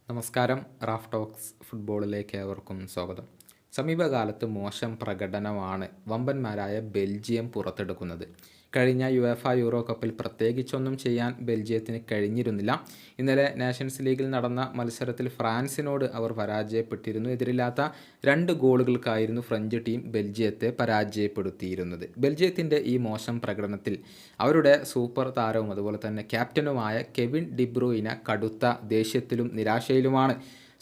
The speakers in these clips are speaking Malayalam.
നമസ്കാരം. റാഫ് ടോക്സ് ഫുട്ബോളിലേക്ക് ഏവർക്കും സ്വാഗതം. സമീപകാലത്ത് മോശം പ്രകടനമാണ് വമ്പന്മാരായ ബെൽജിയം പുറത്തെടുക്കുന്നത്. കഴിഞ്ഞ യുവേഫ യൂറോ കപ്പിൽ പ്രത്യേകിച്ചൊന്നും ചെയ്യാൻ ബെൽജിയത്തിന് കഴിഞ്ഞിരുന്നില്ല. ഇന്നലെ നേഷൻസ് ലീഗിൽ നടന്ന മത്സരത്തിൽ ഫ്രാൻസിനോട് അവർ പരാജയപ്പെട്ടിരുന്നു. എതിരില്ലാത്ത 2 ഗോളുകൾക്കായിരുന്നു ഫ്രഞ്ച് ടീം ബെൽജിയത്തെ പരാജയപ്പെടുത്തിയിരുന്നത്. ബെൽജിയത്തിൻ്റെ ഈ മോശം പ്രകടനത്തിൽ അവരുടെ സൂപ്പർ താരവും അതുപോലെ തന്നെ ക്യാപ്റ്റനുമായ കെവിൻ ഡിബ്രൂയിന കടുത്ത ദേഷ്യത്തിലും നിരാശയിലുമാണ്.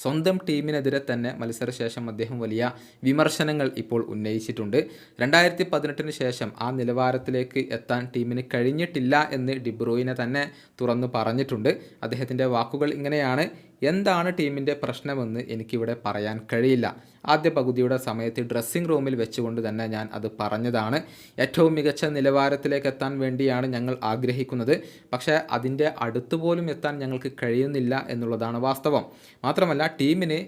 സ്വന്തം ടീമിനെതിരെ തന്നെ മത്സരശേഷം അദ്ദേഹം വലിയ വിമർശനങ്ങൾ ഇപ്പോൾ ഉന്നയിച്ചിട്ടുണ്ട്. 2018 ശേഷം ആ നിലവാരത്തിലേക്ക് എത്താൻ ടീമിന് കഴിഞ്ഞിട്ടില്ല എന്ന് ഡിബ്രൂയിന തന്നെ തുറന്നു പറഞ്ഞിട്ടുണ്ട്. അദ്ദേഹത്തിൻ്റെ വാക്കുകൾ ഇങ്ങനെയാണ്: എന്താണ് ടീമിൻ്റെ പ്രശ്നമെന്ന് എനിക്കിവിടെ പറയാൻ കഴിയില്ല. ആദ്യ പകുതിയുടെ സമയത്ത് ഡ്രസ്സിംഗ് റൂമിൽ വെച്ചുകൊണ്ട് തന്നെ ഞാൻ അത് പറഞ്ഞതാണ്. ഏറ്റവും മികച്ച നിലവാരത്തിലേക്ക് എത്താൻ വേണ്ടിയാണ് ഞങ്ങൾ ആഗ്രഹിക്കുന്നത്. പക്ഷേ അതിൻ്റെ അടുത്തുപോലും എത്താൻ ഞങ്ങൾക്ക് കഴിയുന്നില്ല എന്നുള്ളതാണ് വാസ്തവം. മാത്രമല്ല, ടീമിന്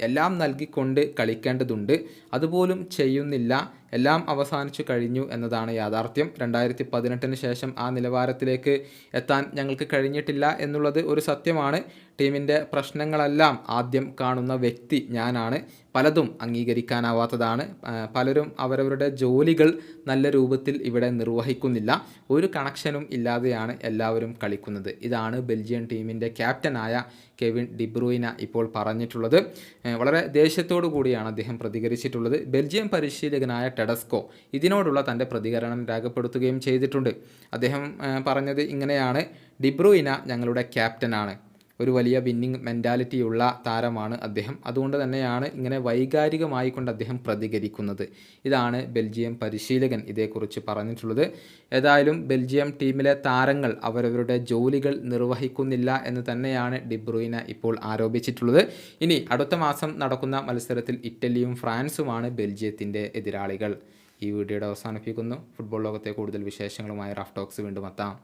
എല്ലാം നൽകിക്കൊണ്ട് കളിക്കേണ്ടതുണ്ട്, അതുപോലും ചെയ്യുന്നില്ല. എല്ലാം അവസാനിച്ചു കഴിഞ്ഞു എന്നതാണ് യാഥാർത്ഥ്യം. 2018 ശേഷം ആ നിലവാരത്തിലേക്ക് എത്താൻ ഞങ്ങൾക്ക് കഴിഞ്ഞിട്ടില്ല എന്നുള്ളത് ഒരു സത്യമാണ്. ടീമിൻ്റെ പ്രശ്നങ്ങളെല്ലാം ആദ്യം കാണുന്ന വ്യക്തി ഞാനാണ്. പലതും അംഗീകരിക്കാനാവാത്തതാണ്. പലരും അവരവരുടെ ജോലികൾ നല്ല രൂപത്തിൽ ഇവിടെ നിർവഹിക്കുന്നില്ല. ഒരു കണക്ഷനും ഇല്ലാതെയാണ് എല്ലാവരും കളിക്കുന്നത്. ഇതാണ് ബെൽജിയൻ ടീമിൻ്റെ ക്യാപ്റ്റനായ കെവിൻ ഡിബ്രൂയിന ഇപ്പോൾ പറഞ്ഞിട്ടുള്ളത്. വളരെ ദേഷ്യത്തോടു കൂടിയാണ് അദ്ദേഹം പ്രതികരിച്ചിട്ടുള്ളത്. ബെൽജിയം പരിശീലകനായ ടെഡസ്കോ ഇതിനോടുള്ള തൻ്റെ പ്രതികരണം രേഖപ്പെടുത്തുകയും ചെയ്തിട്ടുണ്ട്. അദ്ദേഹം പറഞ്ഞത് ഇങ്ങനെയാണ്: ഡിബ്രൂയിന ഞങ്ങളുടെ ക്യാപ്റ്റനാണ്. ഒരു വലിയ വിന്നിങ് മെൻറ്റാലിറ്റിയുള്ള താരമാണ് അദ്ദേഹം. അതുകൊണ്ട് തന്നെയാണ് ഇങ്ങനെ വൈകാരികമായി കൊണ്ട് അദ്ദേഹം പ്രതികരിക്കുന്നത്. ഇതാണ് ബെൽജിയം പരിശീലകൻ ഇതേക്കുറിച്ച് പറഞ്ഞിട്ടുള്ളത്. ഏതായാലും ബെൽജിയം ടീമിലെ താരങ്ങൾ അവരവരുടെ ജോലികൾ നിർവഹിക്കുന്നില്ല എന്ന് തന്നെയാണ് ഡിബ്രൂയിന ഇപ്പോൾ ആരോപിച്ചിട്ടുള്ളത്. ഇനി അടുത്ത മാസം നടക്കുന്ന മത്സരത്തിൽ ഇറ്റലിയും ഫ്രാൻസുമാണ് ബെൽജിയത്തിൻ്റെ എതിരാളികൾ. ഈ വീഡിയോയുടെ അവസാനിപ്പിക്കുന്നു. ഫുട്ബോൾ ലോകത്തെ കൂടുതൽ വിശേഷങ്ങളുമായി റാഫ് ടോക്സ് വീണ്ടും എത്താം.